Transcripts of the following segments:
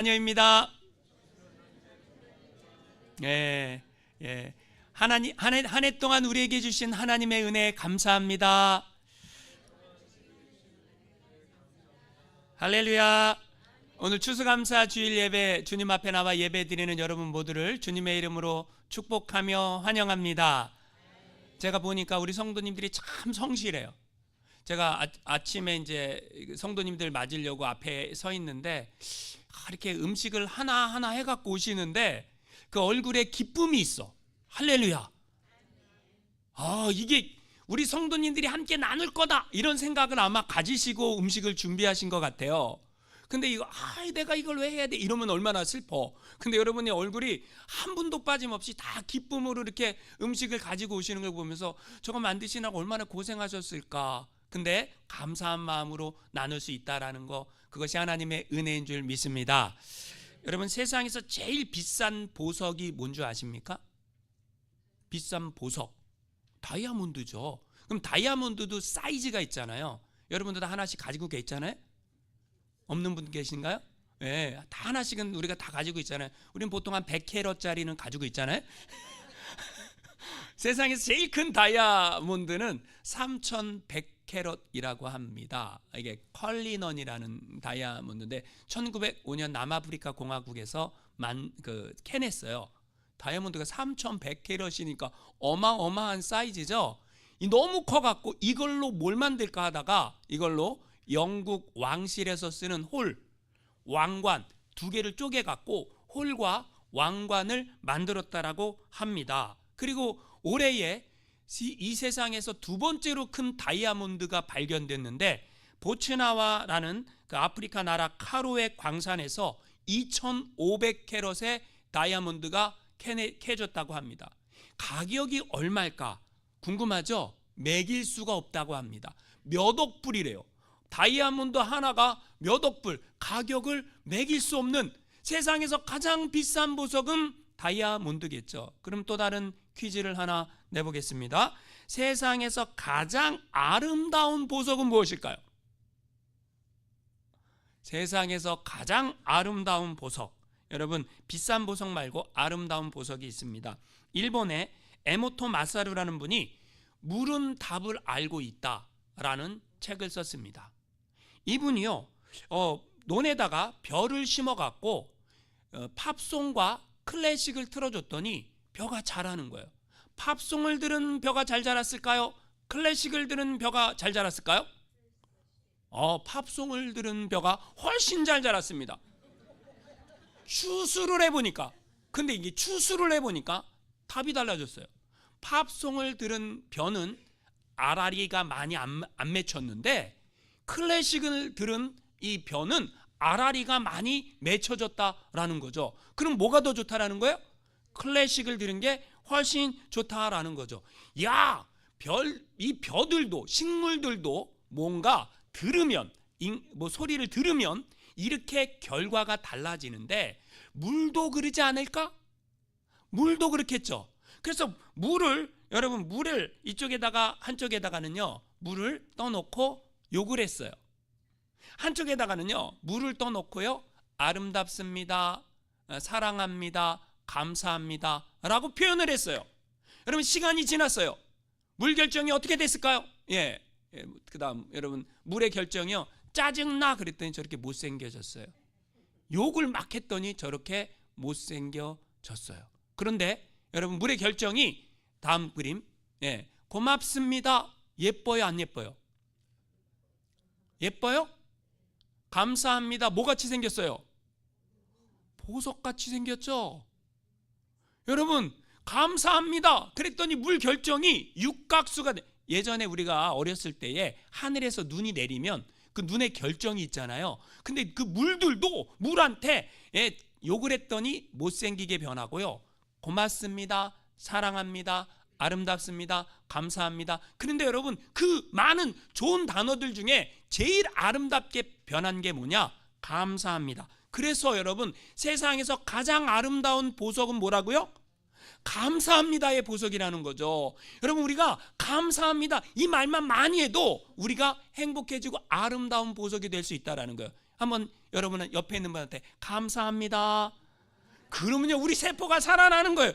안녕입니다. 하나님 한 해 동안 우리에게 주신 하나님의 은혜 감사합니다. 할렐루야. 오늘 추수감사 주일 예배 주님 앞에 나와 예배 드리는 여러분 모두를 주님의 이름으로 축복하며 환영합니다. 제가 보니까 우리 성도님들이 참 성실해요. 제가 아침에 이제 성도님들 맞으려고 앞에 서 있는데 이렇게 음식을 하나하나 해갖고 오시는데 그 얼굴에 기쁨이 있어. 할렐루야. 이게 우리 성도님들이 함께 나눌 거다 이런 생각을 아마 가지시고 음식을 준비하신 것 같아요. 근데 내가 이걸 왜 해야 돼 이러면 얼마나 슬퍼. 근데 여러분의 얼굴이 한 분도 빠짐없이 다 기쁨으로 이렇게 음식을 가지고 오시는 걸 보면서 저거 만드시느라고 얼마나 고생하셨을까. 근데 감사한 마음으로 나눌 수 있다라는 거, 그것이 하나님의 은혜인 줄 믿습니다. 여러분, 세상에서 제일 비싼 보석이 뭔 줄 아십니까? 비싼 보석, 다이아몬드죠. 그럼 다이아몬드도 사이즈가 있잖아요. 여러분들 다 하나씩 가지고 계시잖아요. 없는 분 계신가요? 네, 다 하나씩은 우리가 다 가지고 있잖아요. 우리는 보통 한 100캐럿짜리는 가지고 있잖아요. 세상에서 제일 큰 다이아몬드는 3100캐럿이라고 합니다. 이게 컬리넌이라는 다이아몬드인데 1905년 남아프리카 공화국에서 캐냈어요. 다이아몬드가 3100캐럿이니까 어마어마한 사이즈죠. 너무 커갖고 이걸로 뭘 만들까 하다가 이걸로 영국 왕실에서 쓰는 왕관 2개를 쪼개갖고 홀과 왕관을 만들었다라고 합니다. 그리고 올해에 이 세상에서 2번째로 큰 다이아몬드가 발견됐는데 보츠나와라는 그 아프리카 나라 카로의 광산에서 2500캐럿의 다이아몬드가 캐졌다고 합니다. 가격이 얼마일까 궁금하죠? 매길 수가 없다고 합니다. 몇 억 불이래요. 다이아몬드 하나가 몇 억 불, 가격을 매길 수 없는, 세상에서 가장 비싼 보석은 다이아몬드겠죠. 그럼 또 다른 퀴즈를 하나 내보겠습니다. 세상에서 가장 아름다운 보석은 무엇일까요? 세상에서 가장 아름다운 보석, 여러분 비싼 보석 말고 아름다운 보석이 있습니다. 일본의 에모토 마사루라는 분이 물은 답을 알고 있다라는 책을 썼습니다. 이분이요 논에다가 별을 심어갖고 팝송과 클래식을 틀어줬더니 벼가 자라는 거예요. 팝송을 들은 벼가 잘 자랐을까요? 클래식을 들은 벼가 잘 자랐을까요? 팝송을 들은 벼가 훨씬 잘 자랐습니다. 추수를 해보니까, 근데 이게 추수를 해보니까 답이 달라졌어요. 팝송을 들은 벼는 알알이가 많이 안 맺혔는데 클래식을 들은 이 벼는 알알이가 많이 맺혀졌다라는 거죠. 그럼 뭐가 더 좋다라는 거예요? 클래식을 들은 게 훨씬 좋다라는 거죠. 이 벼들도 식물들도 뭔가 들으면 소리를 들으면 이렇게 결과가 달라지는데 물도 그러지 않을까? 물도 그렇겠죠. 그래서 여러분 물을 한쪽에다가는요 물을 떠놓고 욕을 했어요. 한쪽에다가는요 물을 떠놓고요 아름답습니다, 사랑합니다, 감사합니다 라고 표현을 했어요. 여러분 시간이 지났어요. 물 결정이 어떻게 됐을까요? 그 다음 여러분 물의 결정이요 짜증나 그랬더니 저렇게 못생겨졌어요. 욕을 막 했더니 저렇게 못생겨졌어요. 그런데 여러분 물의 결정이 다음 그림, 고맙습니다, 예뻐요 안 예뻐요? 예뻐요? 감사합니다, 뭐같이 생겼어요? 보석같이 생겼죠. 여러분 감사합니다 그랬더니 물 결정이 육각수가 예전에 우리가 어렸을 때에 하늘에서 눈이 내리면 그 눈의 결정이 있잖아요. 근데 그 물들도 물한테 욕을 했더니 못생기게 변하고요 고맙습니다, 사랑합니다, 아름답습니다, 감사합니다. 그런데 여러분 그 많은 좋은 단어들 중에 제일 아름답게 변한 게 뭐냐? 감사합니다. 그래서 여러분 세상에서 가장 아름다운 보석은 뭐라고요? 감사합니다의 보석이라는 거죠. 여러분 우리가 감사합니다 이 말만 많이 해도 우리가 행복해지고 아름다운 보석이 될 수 있다는 거예요. 한번 여러분은 옆에 있는 분한테 감사합니다. 그러면요 우리 세포가 살아나는 거예요.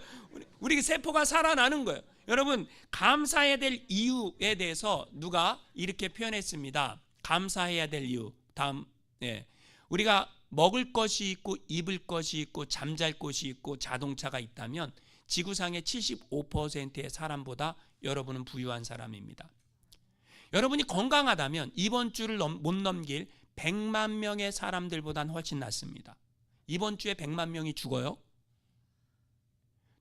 우리 세포가 살아나는 거예요. 여러분 감사해야 될 이유에 대해서 누가 이렇게 표현했습니다. 감사해야 될 이유. 다음, 우리가 먹을 것이 있고 입을 것이 있고 잠잘 곳이 있고 자동차가 있다면 지구상의 75%의 사람보다 여러분은 부유한 사람입니다. 여러분이 건강하다면 이번 주를 못 넘길 100만 명의 사람들보단 훨씬 낫습니다. 이번 주에 100만 명이 죽어요?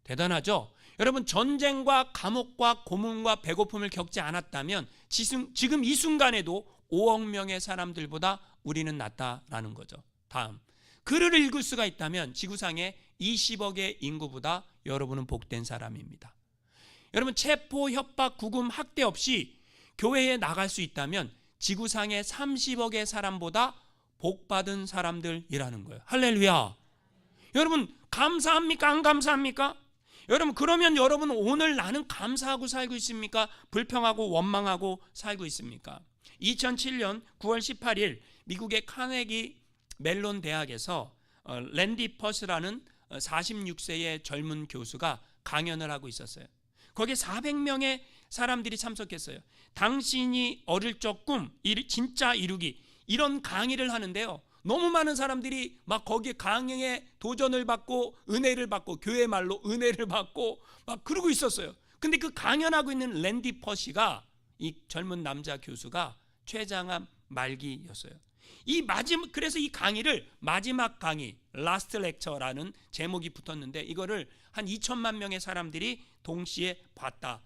대단하죠? 여러분 전쟁과 감옥과 고문과 배고픔을 겪지 않았다면 지금 이 순간에도 5억 명의 사람들보다 우리는 낫다라는 거죠. 다음, 글을 읽을 수가 있다면 지구상의 20억의 인구보다 여러분은 복된 사람입니다. 여러분 체포, 협박, 구금, 학대 없이 교회에 나갈 수 있다면 지구상의 30억의 사람보다 복받은 사람들이라는 거예요. 할렐루야. 여러분 감사합니까? 안 감사합니까? 여러분 그러면 여러분 오늘 나는 감사하고 살고 있습니까? 불평하고 원망하고 살고 있습니까? 2007년 9월 18일 미국의 카네기 멜론 대학에서 랜디 퍼스라는 46세의 젊은 교수가 강연을 하고 있었어요. 거기에 400명의 사람들이 참석했어요. 당신이 어릴 적 꿈 진짜 이루기, 이런 강의를 하는데요. 너무 많은 사람들이 막 거기에 강의에 도전을 받고 은혜를 받고 교회 말로 은혜를 받고 막 그러고 있었어요. 근데 그 강연하고 있는 랜디 퍼시가, 이 젊은 남자 교수가 췌장암 말기였어요. 그래서 이 강의를 마지막 강의, 라스트 렉처라는 제목이 붙었는데 이거를 한 2천만 명의 사람들이 동시에 봤다.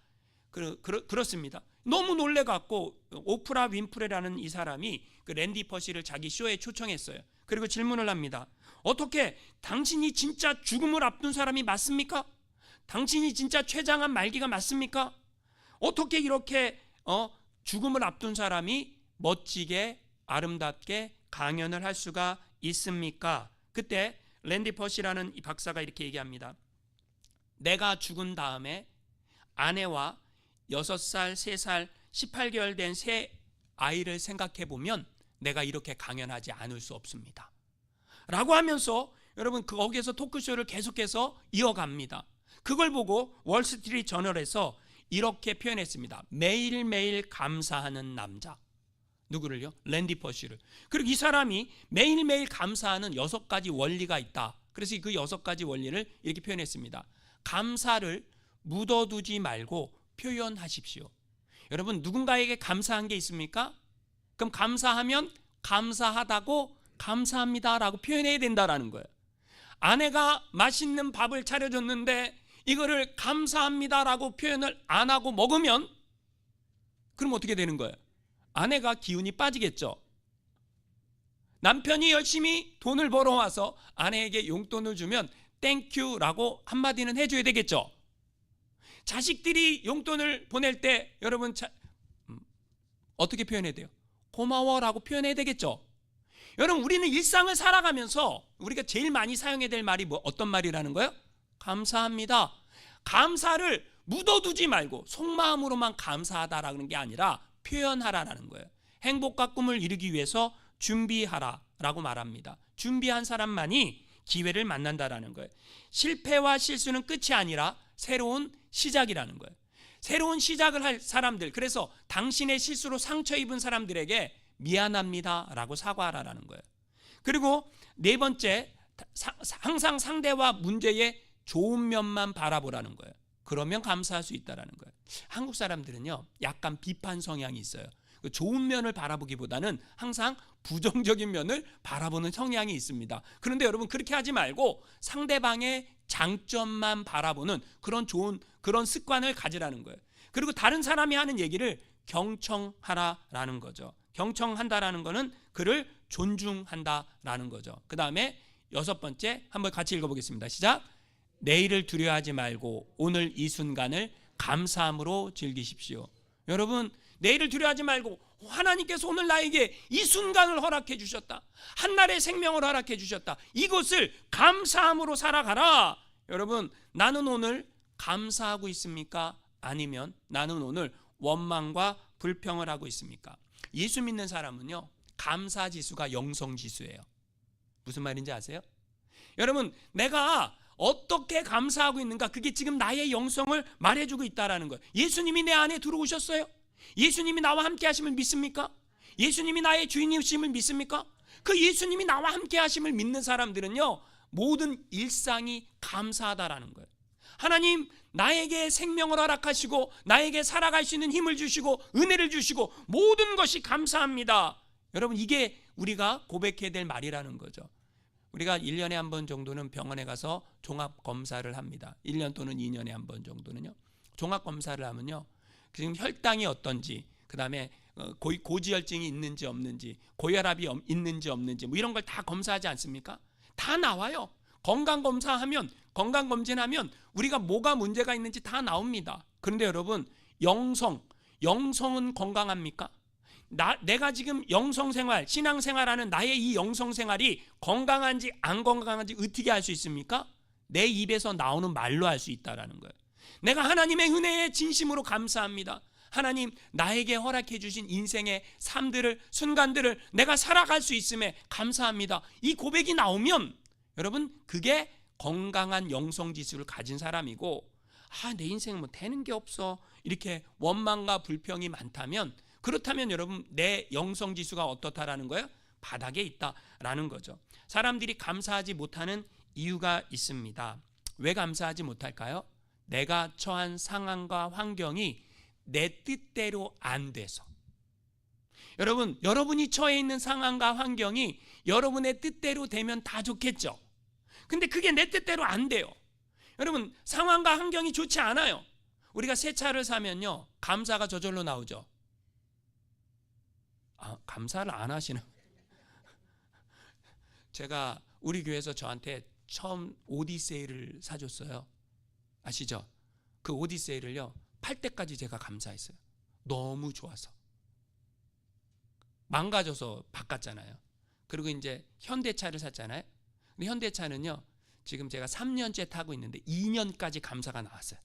그렇습니다. 너무 놀래갖고 오프라 윈프레라는 이 사람이 그 랜디 퍼시를 자기 쇼에 초청했어요. 그리고 질문을 합니다. 어떻게 당신이 진짜 죽음을 앞둔 사람이 맞습니까? 당신이 진짜 췌장암 말기가 맞습니까? 어떻게 이렇게 죽음을 앞둔 사람이 멋지게 아름답게 강연을 할 수가 있습니까? 그때 랜디 퍼시라는 이 박사가 이렇게 얘기합니다. 내가 죽은 다음에 아내와 6살, 3살, 18개월 된 새 아이를 생각해 보면 내가 이렇게 강연하지 않을 수 없습니다. 라고 하면서 여러분 거기에서 토크쇼를 계속해서 이어갑니다. 그걸 보고 월스트리트 저널에서 이렇게 표현했습니다. 매일매일 감사하는 남자. 누구를요? 랜디 퍼시를. 그리고 이 사람이 매일매일 감사하는 6가지 원리가 있다. 그래서 그 6가지 원리를 이렇게 표현했습니다. 감사를 묻어두지 말고 표현하십시오. 여러분 누군가에게 감사한 게 있습니까? 그럼 감사하면 감사하다고 감사합니다라고 표현해야 된다라는 거예요. 아내가 맛있는 밥을 차려줬는데 이거를 감사합니다라고 표현을 안 하고 먹으면 그럼 어떻게 되는 거예요? 아내가 기운이 빠지겠죠. 남편이 열심히 돈을 벌어와서 아내에게 용돈을 주면 땡큐라고 한마디는 해줘야 되겠죠. 자식들이 용돈을 보낼 때 여러분 어떻게 표현해야 돼요? 고마워라고 표현해야 되겠죠. 여러분 우리는 일상을 살아가면서 우리가 제일 많이 사용해야 될 말이 어떤 말이라는 거예요? 감사합니다. 감사를 묻어두지 말고 속마음으로만 감사하다라는 게 아니라 표현하라라는 거예요. 행복과 꿈을 이루기 위해서 준비하라라고 말합니다. 준비한 사람만이 기회를 만난다라는 거예요. 실패와 실수는 끝이 아니라 새로운 시작이라는 거예요. 새로운 시작을 할 사람들, 그래서 당신의 실수로 상처 입은 사람들에게 미안합니다 라고 사과하라는 거예요. 그리고 네 번째, 항상 상대와 문제의 좋은 면만 바라보라는 거예요. 그러면 감사할 수 있다는 거예요. 한국 사람들은요 약간 비판 성향이 있어요. 좋은 면을 바라보기보다는 항상 부정적인 면을 바라보는 성향이 있습니다. 그런데 여러분 그렇게 하지 말고 상대방의 장점만 바라보는 그런 습관을 가지라는 거예요. 그리고 다른 사람이 하는 얘기를 경청하라라는 거죠. 경청한다라는 거는 그를 존중한다라는 거죠. 그 다음에 6번째 한번 같이 읽어보겠습니다. 시작. 내일을 두려워하지 말고 오늘 이 순간을 감사함으로 즐기십시오. 여러분 내일을 두려워하지 말고 하나님께서 오늘 나에게 이 순간을 허락해 주셨다. 한날의 생명을 허락해 주셨다. 이것을 감사함으로 살아가라. 여러분 나는 오늘 감사하고 있습니까? 아니면 나는 오늘 원망과 불평을 하고 있습니까? 예수 믿는 사람은요 감사 지수가 영성 지수예요. 무슨 말인지 아세요? 여러분, 내가 어떻게 감사하고 있는가, 그게 지금 나의 영성을 말해주고 있다라는 거예요. 예수님이 내 안에 들어오셨어요? 예수님이 나와 함께 하심을 믿습니까? 예수님이 나의 주인이심을 믿습니까? 그 예수님이 나와 함께 하심을 믿는 사람들은요, 모든 일상이 감사하다라는 거예요. 하나님, 나에게 생명을 허락하시고 나에게 살아갈 수 있는 힘을 주시고 은혜를 주시고 모든 것이 감사합니다. 여러분, 이게 우리가 고백해야 될 말이라는 거죠. 우리가 1년에 한 번 정도는 병원에 가서 종합검사를 합니다. 1년 또는 2년에 한 번 정도는요. 종합검사를 하면요, 지금 혈당이 어떤지, 그 다음에 고지혈증이 있는지 없는지, 고혈압이 있는지 없는지, 뭐 이런 걸 다 검사하지 않습니까? 다 나와요. 건강검진하면 우리가 뭐가 문제가 있는지 다 나옵니다. 그런데 여러분, 영성은 건강합니까? 내가 지금 영성생활, 신앙생활하는 나의 이 영성생활이 건강한지 안 건강한지 어떻게 알 수 있습니까? 내 입에서 나오는 말로 알 수 있다는 거예요. 내가 하나님의 은혜에 진심으로 감사합니다. 하나님, 나에게 허락해 주신 인생의 삶들을, 순간들을 내가 살아갈 수 있음에 감사합니다. 이 고백이 나오면 여러분, 그게 건강한 영성지수를 가진 사람이고, 내 인생은 뭐 되는 게 없어, 이렇게 원망과 불평이 많다면, 그렇다면 여러분, 내 영성지수가 어떻다라는 거예요? 바닥에 있다라는 거죠. 사람들이 감사하지 못하는 이유가 있습니다. 왜 감사하지 못할까요? 내가 처한 상황과 환경이 내 뜻대로 안 돼서. 여러분, 여러분이 처해 있는 상황과 환경이 여러분의 뜻대로 되면 다 좋겠죠. 근데 그게 내 뜻대로 안 돼요. 여러분, 상황과 환경이 좋지 않아요. 우리가 새 차를 사면요, 감사가 저절로 나오죠. 감사를 안 하시는. 제가 우리 교회에서 저한테 처음 오디세이를 사줬어요. 아시죠? 그 오디세이를요, 팔 때까지 제가 감사했어요. 너무 좋아서. 망가져서 바꿨잖아요. 그리고 이제 현대차를 샀잖아요. 근데 현대차는요, 지금 제가 3년째 타고 있는데 2년까지 감사가 나왔어요.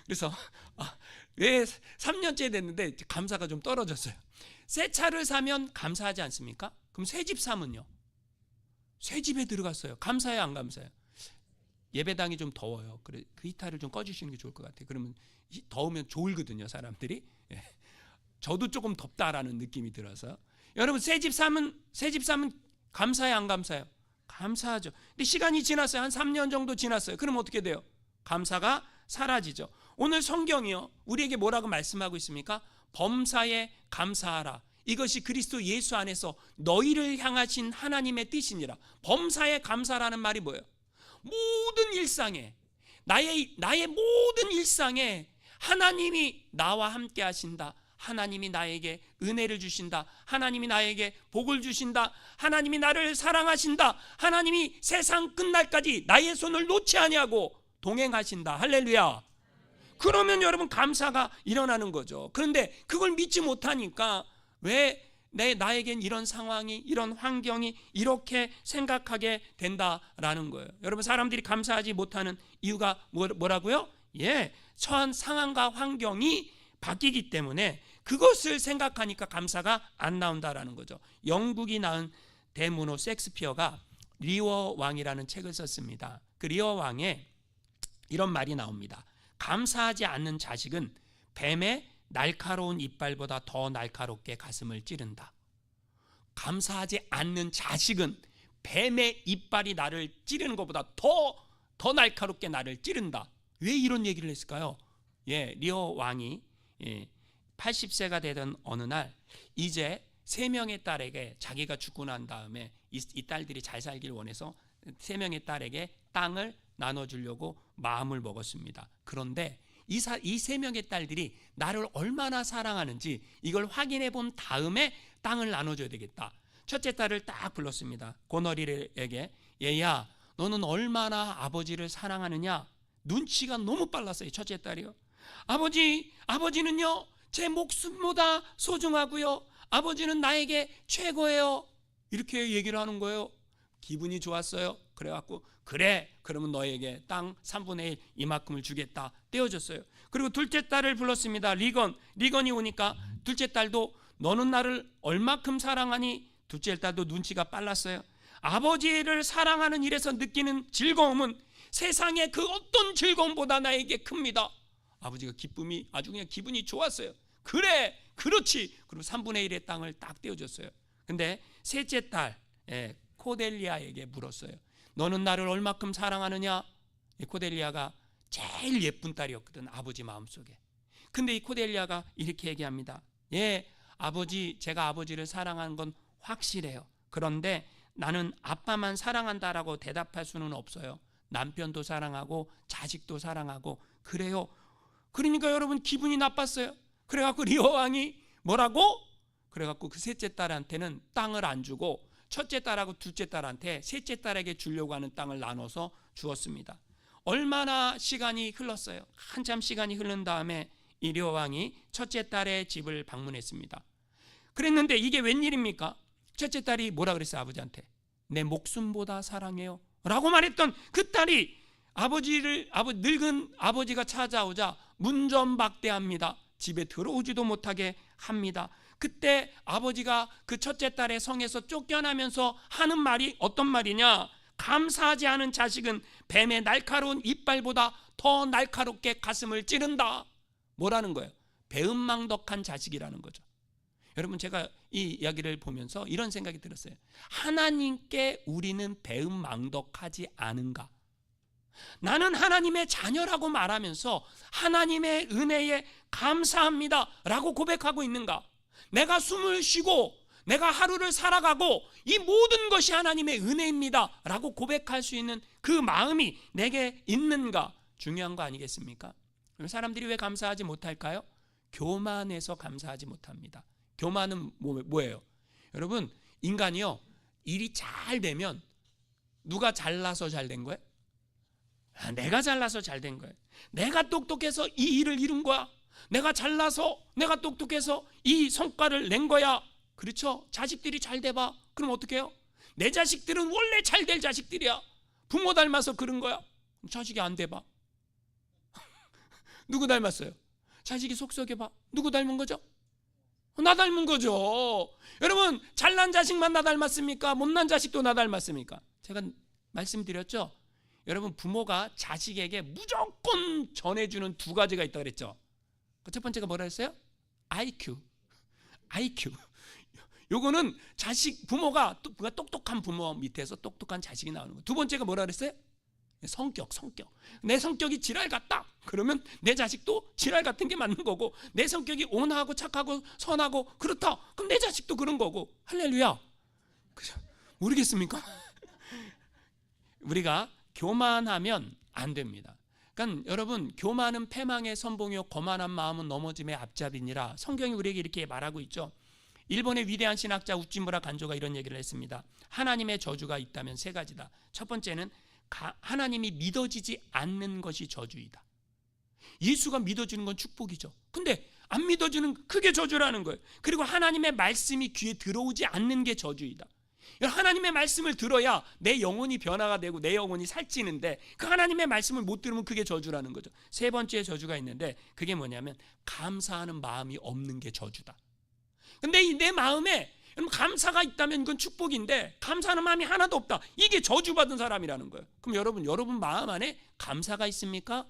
그래서 왜 3년째 됐는데 감사가 좀 떨어졌어요. 새 차를 사면 감사하지 않습니까? 그럼 새 집 사면요, 새 집에 들어갔어요. 감사해요, 안 감사해요? 예배당이 좀 더워요. 그래, 그 히터를 좀 꺼주시는 게 좋을 것 같아요. 그러면 더우면 졸거든요, 사람들이. 저도 조금 덥다라는 느낌이 들어서. 여러분, 새 집 사면 감사해요, 안 감사해요? 감사하죠. 근데 시간이 지났어요. 한 3년 정도 지났어요. 그럼 어떻게 돼요? 감사가 사라지죠. 오늘 성경이요, 우리에게 뭐라고 말씀하고 있습니까? 범사에 감사하라. 이것이 그리스도 예수 안에서 너희를 향하신 하나님의 뜻이니라. 범사에 감사라는 말이 뭐예요? 모든 일상에, 나의 모든 일상에 하나님이 나와 함께 하신다. 하나님이 나에게 은혜를 주신다. 하나님이 나에게 복을 주신다. 하나님이 나를 사랑하신다. 하나님이 세상 끝날까지 나의 손을 놓지 아니하고 동행하신다. 할렐루야. 그러면 여러분, 감사가 일어나는 거죠. 그런데 그걸 믿지 못하니까 왜 나에겐 이런 상황이, 이런 환경이 이렇게 생각하게 된다라는 거예요. 여러분, 사람들이 감사하지 못하는 이유가 뭐라고요? 처한 상황과 환경이 바뀌기 때문에 그것을 생각하니까 감사가 안 나온다라는 거죠. 영국이 낳은 대문호 셰익스피어가 리어 왕이라는 책을 썼습니다. 그 리어 왕에 이런 말이 나옵니다. 감사하지 않는 자식은 뱀의 날카로운 이빨보다 더 날카롭게 가슴을 찌른다. 감사하지 않는 자식은 뱀의 이빨이 나를 찌르는 것보다 더 날카롭게 나를 찌른다. 왜 이런 얘기를 했을까요? 리어 왕이 80세가 되던 어느 날, 이제 3명의 딸에게, 자기가 죽고 난 다음에 이 딸들이 잘 살길 원해서 3명의 딸에게 땅을 나눠주려고 마음을 먹었습니다. 그런데 이 3명의 딸들이 나를 얼마나 사랑하는지 이걸 확인해 본 다음에 땅을 나눠줘야 되겠다. 첫째 딸을 딱 불렀습니다. 고너리에게, 얘야, 너는 얼마나 아버지를 사랑하느냐? 눈치가 너무 빨랐어요, 첫째 딸이요. 아버지는요, 제 목숨보다 소중하고요, 아버지는 나에게 최고예요. 이렇게 얘기를 하는 거예요. 기분이 좋았어요. 그래갖고, 그래, 그러면 너에게 땅 3분의 1 이만큼을 주겠다. 떼어줬어요. 그리고 둘째 딸을 불렀습니다. 리건이 오니까 둘째 딸도, 너는 나를 얼마큼 사랑하니 둘째 딸도 눈치가 빨랐어요. 아버지를 사랑하는 일에서 느끼는 즐거움은 세상의 그 어떤 즐거움보다 나에게 큽니다. 아버지가 기쁨이 아주 그냥 기분이 좋았어요. 그래, 그렇지. 그리고 3분의 1의 땅을 딱 떼어줬어요. 근데 셋째 딸 코델리아에게 물었어요. 너는 나를 얼마큼 사랑하느냐? 코델리아가 제일 예쁜 딸이었거든, 아버지 마음속에. 근데 이 코델리아가 이렇게 얘기합니다. 예, 아버지, 제가 아버지를 사랑하는 건 확실해요. 그런데 나는 아빠만 사랑한다라고 대답할 수는 없어요. 남편도 사랑하고 자식도 사랑하고 그래요. 그러니까 여러분 기분이 나빴어요. 그래갖고 리호왕이 뭐라고? 그래갖고 그 셋째 딸한테는 땅을 안 주고 첫째 딸하고 둘째 딸한테 셋째 딸에게 주려고 하는 땅을 나눠서 주었습니다. 얼마나 시간이 흘렀어요. 한참 시간이 흐른 다음에 이 리호왕이 첫째 딸의 집을 방문했습니다. 그랬는데 이게 웬일입니까? 첫째 딸이 뭐라 그랬어요? 아버지한테 내 목숨보다 사랑해요 라고 말했던 그 딸이 늙은 아버지가 찾아오자 문전박대합니다. 집에 들어오지도 못하게 합니다. 그때 아버지가 그 첫째 딸의 성에서 쫓겨나면서 하는 말이 어떤 말이냐? 감사하지 않은 자식은 뱀의 날카로운 이빨보다 더 날카롭게 가슴을 찌른다. 뭐라는 거예요? 배은망덕한 자식이라는 거죠. 여러분, 제가 이 이야기를 보면서 이런 생각이 들었어요. 하나님께 우리는 배은망덕하지 않은가? 나는 하나님의 자녀라고 말하면서 하나님의 은혜에 감사합니다 라고 고백하고 있는가? 내가 숨을 쉬고 내가 하루를 살아가고 이 모든 것이 하나님의 은혜입니다 라고 고백할 수 있는 그 마음이 내게 있는가? 중요한 거 아니겠습니까? 사람들이 왜 감사하지 못할까요? 교만해서 감사하지 못합니다. 교만은 뭐예요? 여러분, 인간이요, 일이 잘 되면 누가 잘나서 잘 된 거예요? 내가 잘나서 잘 된 거예요. 내가 똑똑해서 이 일을 이룬 거야. 내가 잘나서, 내가 똑똑해서 이 성과를 낸 거야. 그렇죠? 자식들이 잘 돼봐. 그럼 어떻게 해요? 내 자식들은 원래 잘 될 자식들이야. 부모 닮아서 그런 거야. 자식이 안 돼봐. 누구 닮았어요? 자식이 속썩여봐. 누구 닮은 거죠? 나 닮은 거죠. 여러분, 잘난 자식만 나 닮았습니까? 못난 자식도 나 닮았습니까? 제가 말씀드렸죠. 여러분, 부모가 자식에게 무조건 전해주는 두 가지가 있다고 그랬죠. 첫 번째가 뭐라 했어요? IQ. 요거는 부모가 똑똑한 부모 밑에서 똑똑한 자식이 나오는 거예요. 두 번째가 뭐라 그랬어요? 성격. 내 성격이 지랄 같다. 그러면 내 자식도 지랄 같은 게 맞는 거고, 내 성격이 온화하고 착하고 선하고 그렇다. 그럼 내 자식도 그런 거고. 할렐루야. 모르겠습니까? 우리가 교만하면 안 됩니다. 그러니까 여러분, 교만은 패망의 선봉이요 거만한 마음은 넘어짐의 앞잡이니라. 성경이 우리에게 이렇게 말하고 있죠. 일본의 위대한 신학자 우찌무라 간조가 이런 얘기를 했습니다. 하나님의 저주가 있다면 세 가지다. 첫 번째는 하나님이 믿어지지 않는 것이 저주이다. 예수가 믿어지는 건 축복이죠. 근데 안 믿어지는 그게 저주라는 거예요. 그리고 하나님의 말씀이 귀에 들어오지 않는 게 저주이다. 하나님의 말씀을 들어야 내 영혼이 변화가 되고 내 영혼이 살찌는데 그 하나님의 말씀을 못 들으면 그게 저주라는 거죠. 세 번째 저주가 있는데 그게 뭐냐면 감사하는 마음이 없는 게 저주다. 근데 내 마음에 감사가 있다면 이건 축복인데 감사하는 마음이 하나도 없다. 이게 저주받은 사람이라는 거예요. 그럼 여러분 마음 안에 감사가 있습니까?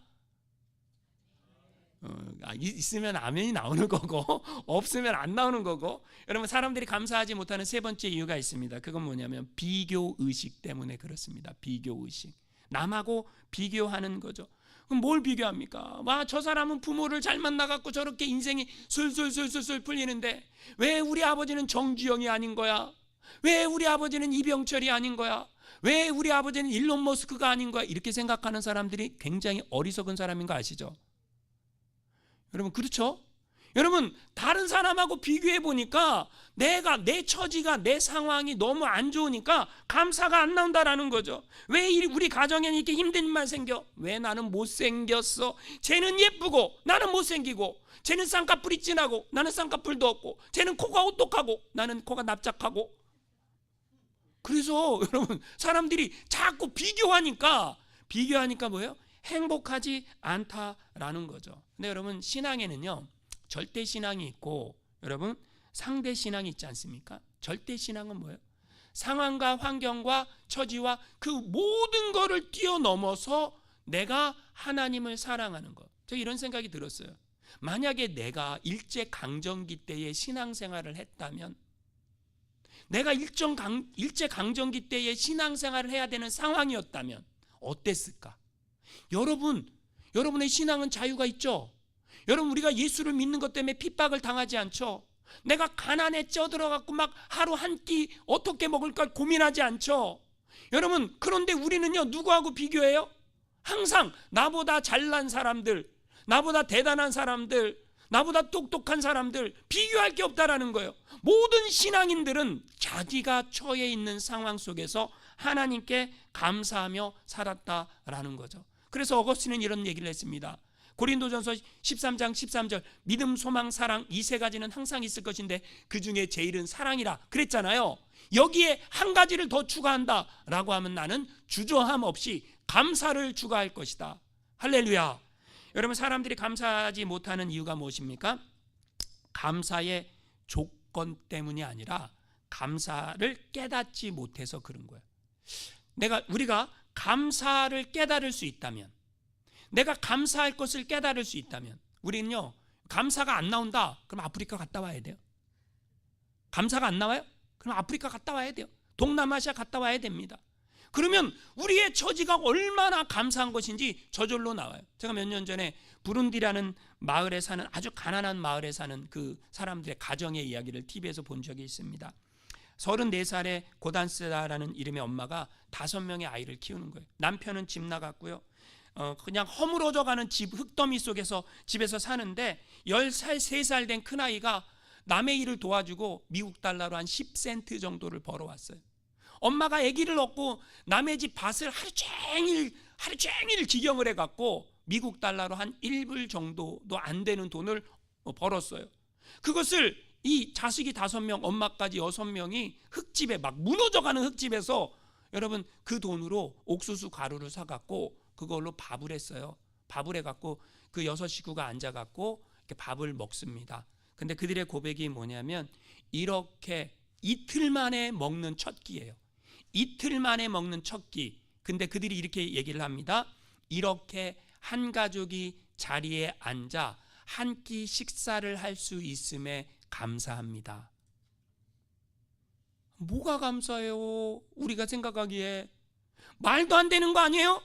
있으면 아멘이 나오는 거고 없으면 안 나오는 거고. 여러분, 사람들이 감사하지 못하는 세 번째 이유가 있습니다. 그건 뭐냐면 비교의식 때문에 그렇습니다. 비교의식. 남하고 비교하는 거죠. 그럼 뭘 비교합니까? 저 사람은 부모를 잘 만나갖고 저렇게 인생이 술술술술술 풀리는데 왜 우리 아버지는 정주영이 아닌 거야? 왜 우리 아버지는 이병철이 아닌 거야? 왜 우리 아버지는 일론 머스크가 아닌 거야? 이렇게 생각하는 사람들이 굉장히 어리석은 사람인 거 아시죠? 여러분, 그렇죠? 여러분, 다른 사람하고 비교해 보니까 내 처지가, 내 상황이 너무 안 좋으니까 감사가 안 나온다라는 거죠. 왜 우리 가정에는 이렇게 힘든 일만 생겨? 왜 나는 못생겼어? 쟤는 예쁘고 나는 못생기고, 쟤는 쌍꺼풀이 진하고 나는 쌍꺼풀도 없고, 쟤는 코가 오똑하고 나는 코가 납작하고. 그래서 여러분, 사람들이 자꾸 비교하니까 뭐예요? 행복하지 않다라는 거죠. 근데 여러분, 신앙에는요 절대 신앙이 있고 여러분 상대 신앙이 있지 않습니까? 절대 신앙은 뭐예요? 상황과 환경과 처지와 그 모든 거를 뛰어넘어서 내가 하나님을 사랑하는 것. 제가 이런 생각이 들었어요. 만약에 내가 일제강점기 때에 신앙생활을 했다면, 내가 일제강점기 때에 신앙생활을 해야 되는 상황이었다면 어땠을까? 여러분의 신앙은 자유가 있죠? 여러분, 우리가 예수를 믿는 것 때문에 핍박을 당하지 않죠? 내가 가난에 쪄들어갖고 막 하루 한 끼 어떻게 먹을까 고민하지 않죠? 여러분, 그런데 우리는요, 누구하고 비교해요? 항상 나보다 잘난 사람들, 나보다 대단한 사람들, 나보다 똑똑한 사람들, 비교할 게 없다라는 거예요. 모든 신앙인들은 자기가 처해 있는 상황 속에서 하나님께 감사하며 살았다라는 거죠. 그래서 어거스틴은 이런 얘기를 했습니다. 고린도전서 13장 13절, 믿음, 소망, 사랑 이 세 가지는 항상 있을 것인데 그 중에 제일은 사랑이라 그랬잖아요. 여기에 한 가지를 더 추가한다라고 하면 나는 주저함 없이 감사를 추가할 것이다. 할렐루야. 여러분, 사람들이 감사하지 못하는 이유가 무엇입니까? 감사의 조건 때문이 아니라 감사를 깨닫지 못해서 그런 거예요. 우리가 감사를 깨달을 수 있다면, 내가 감사할 것을 깨달을 수 있다면, 우리는요, 감사가 안 나온다 그럼 아프리카 갔다 와야 돼요. 감사가 안 나와요? 그럼 아프리카 갔다 와야 돼요. 동남아시아 갔다 와야 됩니다. 그러면 우리의 처지가 얼마나 감사한 것인지 저절로 나와요. 제가 몇 년 전에 부룬디라는 마을에 사는, 아주 가난한 마을에 사는 그 사람들의 가정의 이야기를 TV에서 본 적이 있습니다. 34살의 고단스라는 이름의 엄마가 5명의 아이를 키우는 거예요. 남편은 집 나갔고요. 그냥 허물어져가는 집 흙더미 속에서 집에서 사는데 10살, 3살 된 큰아이가 남의 일을 도와주고 미국 달러로 한 10센트 정도를 벌어왔어요. 엄마가 아기를 얻고 남의 집 밭을 하루 종일 기경을 해갖고 미국 달러로 한 1불 정도도 안 되는 돈을 벌었어요. 그것을 이 자식이 5명, 엄마까지 6명이 흙집에 막 무너져가는 흙집에서 여러분 그 돈으로 옥수수 가루를 사갖고 그걸로 밥을 했어요. 밥을 해갖고 그 6식구가 앉아갖고 이렇게 밥을 먹습니다. 근데 그들의 고백이 뭐냐면 이렇게 이틀 만에 먹는 첫 끼예요. 이틀 만에 먹는 첫 끼. 근데 그들이 이렇게 얘기를 합니다. 이렇게 한 가족이 자리에 앉아 한 끼 식사를 할 수 있음에 감사합니다. 뭐가 감사해요? 우리가 생각하기에 말도 안 되는 거 아니에요?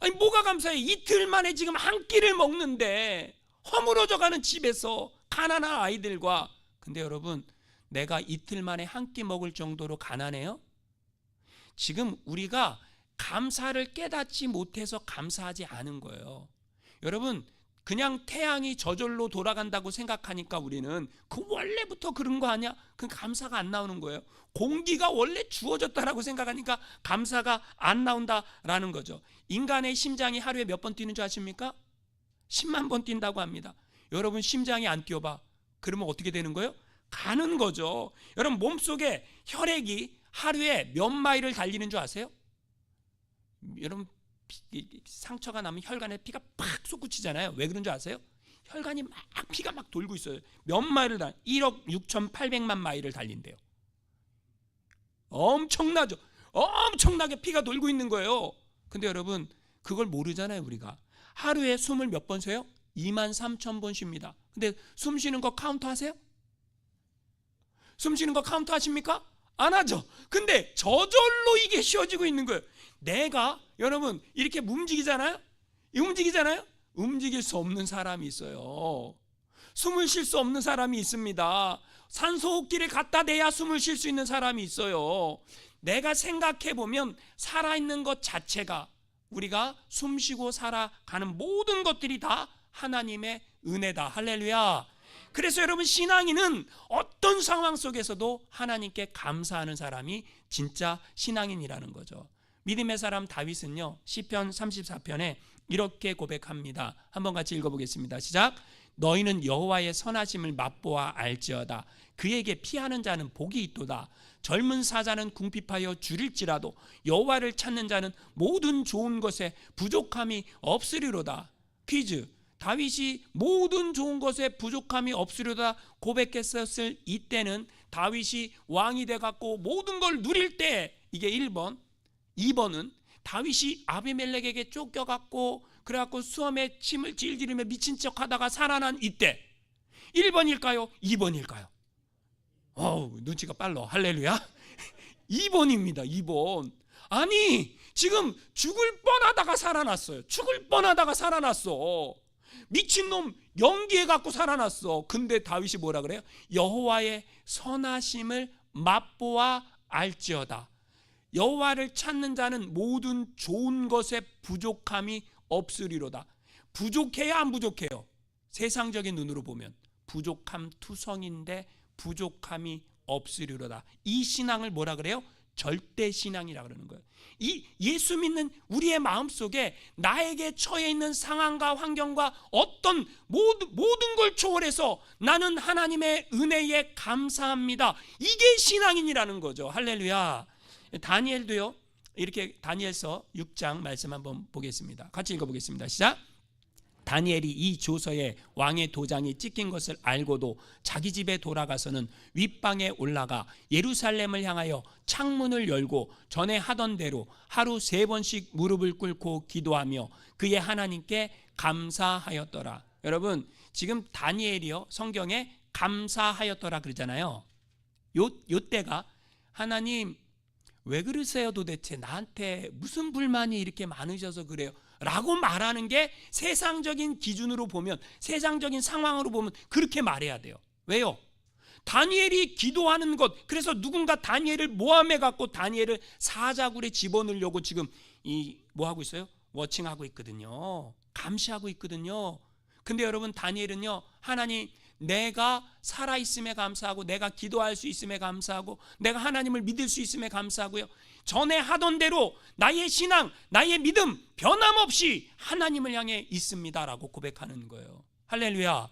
아니 뭐가 감사해? 이틀 만에 지금 한 끼를 먹는데 허물어져가는 집에서 가난한 아이들과. 근데 여러분, 내가 이틀 만에 한 끼 먹을 정도로 가난해요? 지금 우리가 감사를 깨닫지 못해서 감사하지 않은 거예요. 여러분, 그냥 태양이 저절로 돌아간다고 생각하니까 우리는 그 원래부터 그런 거 아니야? 그 감사가 안 나오는 거예요. 공기가 원래 주어졌다라고 생각하니까 감사가 안 나온다라는 거죠. 인간의 심장이 하루에 몇 번 뛰는 줄 아십니까? 10만 번 뛴다고 합니다. 여러분, 심장이 안 뛰어봐. 그러면 어떻게 되는 거예요? 가는 거죠. 여러분, 몸속에 혈액이 하루에 몇 마일을 달리는 줄 아세요? 여러분, 상처가 나면 혈관에 피가 팍 솟구치잖아요. 왜 그런 줄 아세요? 혈관이 막 피가 막 돌고 있어요. 몇 마일을 1억 6,800만 마일을 달린대요. 엄청나죠. 엄청나게 피가 돌고 있는 거예요. 근데 여러분, 그걸 모르잖아요. 우리가 하루에 숨을 몇 번 쉬어요? 23,000번 쉽니다. 근데 숨 쉬는 거 카운트 하세요? 숨 쉬는 거 카운트 하십니까? 안 하죠. 근데 저절로 이게 쉬어지고 있는 거예요. 내가 여러분 이렇게 움직이잖아요. 움직일 수 없는 사람이 있어요. 숨을 쉴 수 없는 사람이 있습니다. 산소호흡기를 갖다 대야 숨을 쉴 수 있는 사람이 있어요. 내가 생각해 보면 살아있는 것 자체가, 우리가 숨쉬고 살아가는 모든 것들이 다 하나님의 은혜다. 할렐루야. 그래서 여러분, 신앙인은 어떤 상황 속에서도 하나님께 감사하는 사람이 진짜 신앙인이라는 거죠. 믿음의 사람 다윗은요, 시편 34편에 이렇게 고백합니다. 한번 같이 읽어보겠습니다. 시작. 너희는 여호와의 선하심을 맛보아 알지어다. 그에게 피하는 자는 복이 있도다. 젊은 사자는 궁핍하여 줄일지라도 여호와를 찾는 자는 모든 좋은 것에 부족함이 없으리로다. 퀴즈. 다윗이 모든 좋은 것에 부족함이 없으리로다 고백했었을 이때는 다윗이 왕이 돼갖고 모든 걸 누릴 때 이게 1번. 2번은 다윗이 아비멜렉에게 쫓겨갖고 그래갖고 수험에 침을 질질이며 미친 척하다가 살아난 이때 1번일까요? 2번일까요? 눈치가 빨라. 할렐루야. 2번입니다. 2번. 아니 지금 죽을 뻔하다가 살아났어요. 죽을 뻔하다가 살아났어. 미친놈 연기해갖고 살아났어. 근데 다윗이 뭐라 그래요? 여호와의 선하심을 맛보아 알지어다. 여호와를 찾는 자는 모든 좋은 것에 부족함이 없으리로다. 부족해요 안 부족해요? 세상적인 눈으로 보면 부족함 투성인데 부족함이 없으리로다. 이 신앙을 뭐라 그래요? 절대 신앙이라 그러는 거예요. 이 예수 믿는 우리의 마음속에 나에게 처해 있는 상황과 환경과 어떤 모든 걸 초월해서 나는 하나님의 은혜에 감사합니다. 이게 신앙인이라는 거죠. 할렐루야. 다니엘도요. 이렇게 다니엘서 6장 말씀 한번 보겠습니다. 같이 읽어보겠습니다. 시작. 다니엘이 이 조서에 왕의 도장이 찍힌 것을 알고도 자기 집에 돌아가서는 윗방에 올라가 예루살렘을 향하여 창문을 열고 전에 하던 대로 하루 3번씩 무릎을 꿇고 기도하며 그의 하나님께 감사하였더라. 여러분 지금 다니엘이요 성경에 감사하였더라 그러잖아요. 요 때가 하나님 왜 그러세요 도대체? 나한테 무슨 불만이 이렇게 많으셔서 그래요? 라고 말하는 게 세상적인 기준으로 보면 세상적인 상황으로 보면 그렇게 말해야 돼요. 왜요? 다니엘이 기도하는 것, 그래서 누군가 다니엘을 모함해 갖고 다니엘을 사자굴에 집어넣으려고 지금 뭐 하고 있어요? 워칭하고 있거든요. 감시하고 있거든요. 근데 여러분 다니엘은요 하나님 내가 살아있음에 감사하고 내가 기도할 수 있음에 감사하고 내가 하나님을 믿을 수 있음에 감사하고요, 전에 하던 대로 나의 신앙 나의 믿음 변함없이 하나님을 향해 있습니다라고 고백하는 거예요. 할렐루야.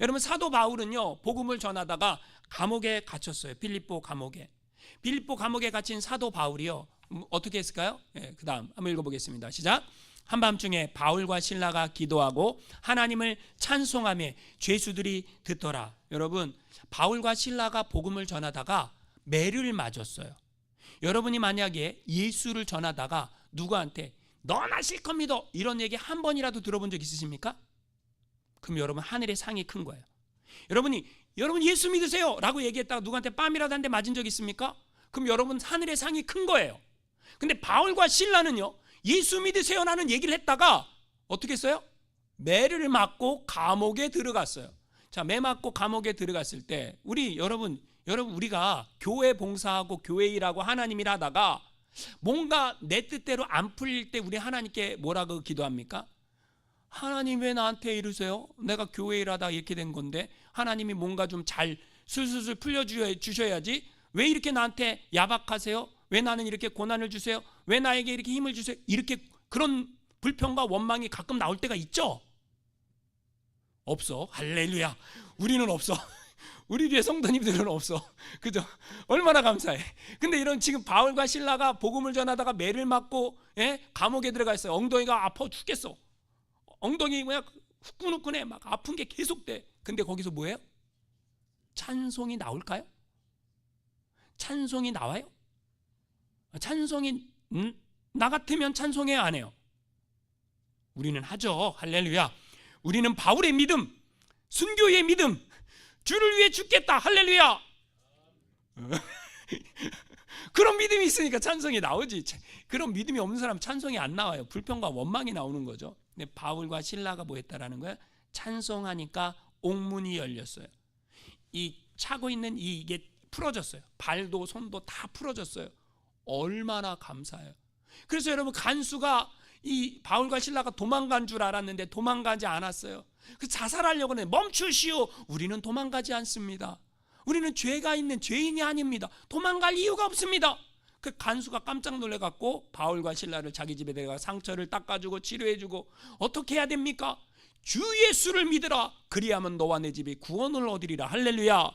여러분 사도 바울은요 복음을 전하다가 감옥에 갇혔어요. 빌립보 감옥에 갇힌 사도 바울이요 어떻게 했을까요? 그 다음 한번 읽어보겠습니다. 시작. 한밤중에 바울과 실라가 기도하고 하나님을 찬송하며 죄수들이 듣더라. 여러분 바울과 실라가 복음을 전하다가 매를 맞았어요. 여러분이 만약에 예수를 전하다가 누구한테 너나 실컷 믿어 이런 얘기 한 번이라도 들어본 적 있으십니까? 그럼 여러분 하늘의 상이 큰 거예요. 여러분 예수 믿으세요 라고 얘기했다가 누구한테 뺨이라도 한 대 맞은 적 있습니까? 그럼 여러분 하늘의 상이 큰 거예요. 근데 바울과 실라는요 예수 믿으세요라는 얘기를 했다가 어떻게 했어요? 매를 맞고 감옥에 들어갔어요. 자, 매 맞고 감옥에 들어갔을 때 여러분 우리가 교회 봉사하고 교회 일하고 하나님 일 하다가 뭔가 내 뜻대로 안 풀릴 때 우리 하나님께 뭐라고 기도합니까? 하나님 왜 나한테 이러세요? 내가 교회 일하다 이렇게 된 건데 하나님이 뭔가 좀 잘 술술술 풀려주셔야지 왜 이렇게 나한테 야박하세요? 왜 나는 이렇게 고난을 주세요? 왜 나에게 이렇게 힘을 주세요? 이렇게 그런 불평과 원망이 가끔 나올 때가 있죠? 없어. 할렐루야. 우리는 없어. 우리 뒤에 성도님들은 없어. 그죠? 얼마나 감사해. 근데 이런 지금 바울과 실라가 복음을 전하다가 매를 맞고 감옥에 들어가 있어요. 엉덩이가 아파 죽겠어. 엉덩이 그냥 후끈후끈해. 막 아픈 게 계속돼. 근데 거기서 뭐예요? 찬송이 나올까요? 찬송이 나와요? 찬송이 나 같으면 찬송해야 안 해요? 우리는 하죠. 할렐루야. 우리는 바울의 믿음, 순교의 믿음, 주를 위해 죽겠다. 할렐루야. 그런 믿음이 있으니까 찬송이 나오지. 그런 믿음이 없는 사람 찬송이 안 나와요. 불평과 원망이 나오는 거죠. 근데 바울과 실라가 뭐 했다라는 거야? 찬송하니까 옥문이 열렸어요. 이 차고 있는 이게 풀어졌어요. 발도 손도 다 풀어졌어요. 얼마나 감사해요. 그래서 여러분 간수가 이 바울과 실라가 도망간 줄 알았는데 도망가지 않았어요. 그 자살하려고 하는데 멈추시오. 우리는 도망가지 않습니다. 우리는 죄가 있는 죄인이 아닙니다. 도망갈 이유가 없습니다. 그 간수가 깜짝 놀래갖고 바울과 실라를 자기 집에 데려가 상처를 닦아주고 치료해주고 어떻게 해야 됩니까? 주 예수를 믿으라. 그리하면 너와 내 집이 구원을 얻으리라. 할렐루야.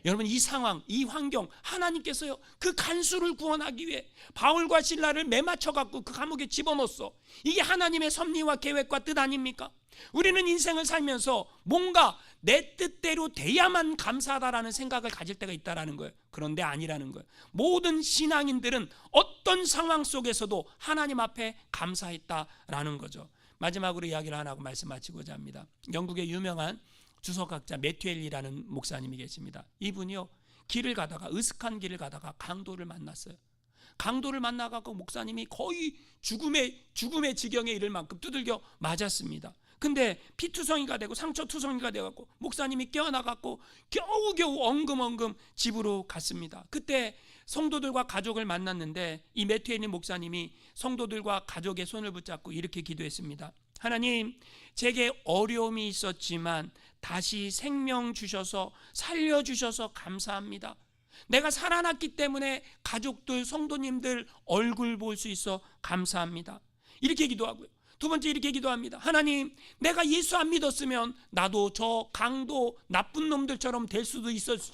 여러분 이 상황, 이 환경 하나님께서요 그 간수를 구원하기 위해 바울과 실라를 매맞춰 갖고 그 감옥에 집어넣었어. 이게 하나님의 섭리와 계획과 뜻 아닙니까? 우리는 인생을 살면서 뭔가 내 뜻대로 돼야만 감사하다라는 생각을 가질 때가 있다라는 거예요. 그런데 아니라는 거예요. 모든 신앙인들은 어떤 상황 속에서도 하나님 앞에 감사했다라는 거죠. 마지막으로 이야기를 하나 하고 말씀 마치고자 합니다. 영국의 유명한 주석학자 매튜엘이라는 목사님이 계십니다. 이분이요, 길을 가다가, 으슥한 길을 가다가 강도를 만났어요. 강도를 만나가고 목사님이 거의 죽음의 지경에 이를 만큼 두들겨 맞았습니다. 근데 피투성이가 되고 상처투성이가 되고 목사님이 깨어나갖고 겨우겨우 엉금엉금 집으로 갔습니다. 그때 성도들과 가족을 만났는데 이 매튜엘님 목사님이 성도들과 가족의 손을 붙잡고 이렇게 기도했습니다. 하나님, 제게 어려움이 있었지만 다시 생명 주셔서 살려주셔서 감사합니다. 내가 살아났기 때문에 가족들, 성도님들 얼굴 볼 수 있어 감사합니다. 이렇게 기도하고요. 두 번째 이렇게 기도합니다. 하나님, 내가 예수 안 믿었으면 나도 저 강도 나쁜 놈들처럼 될 수도 있었을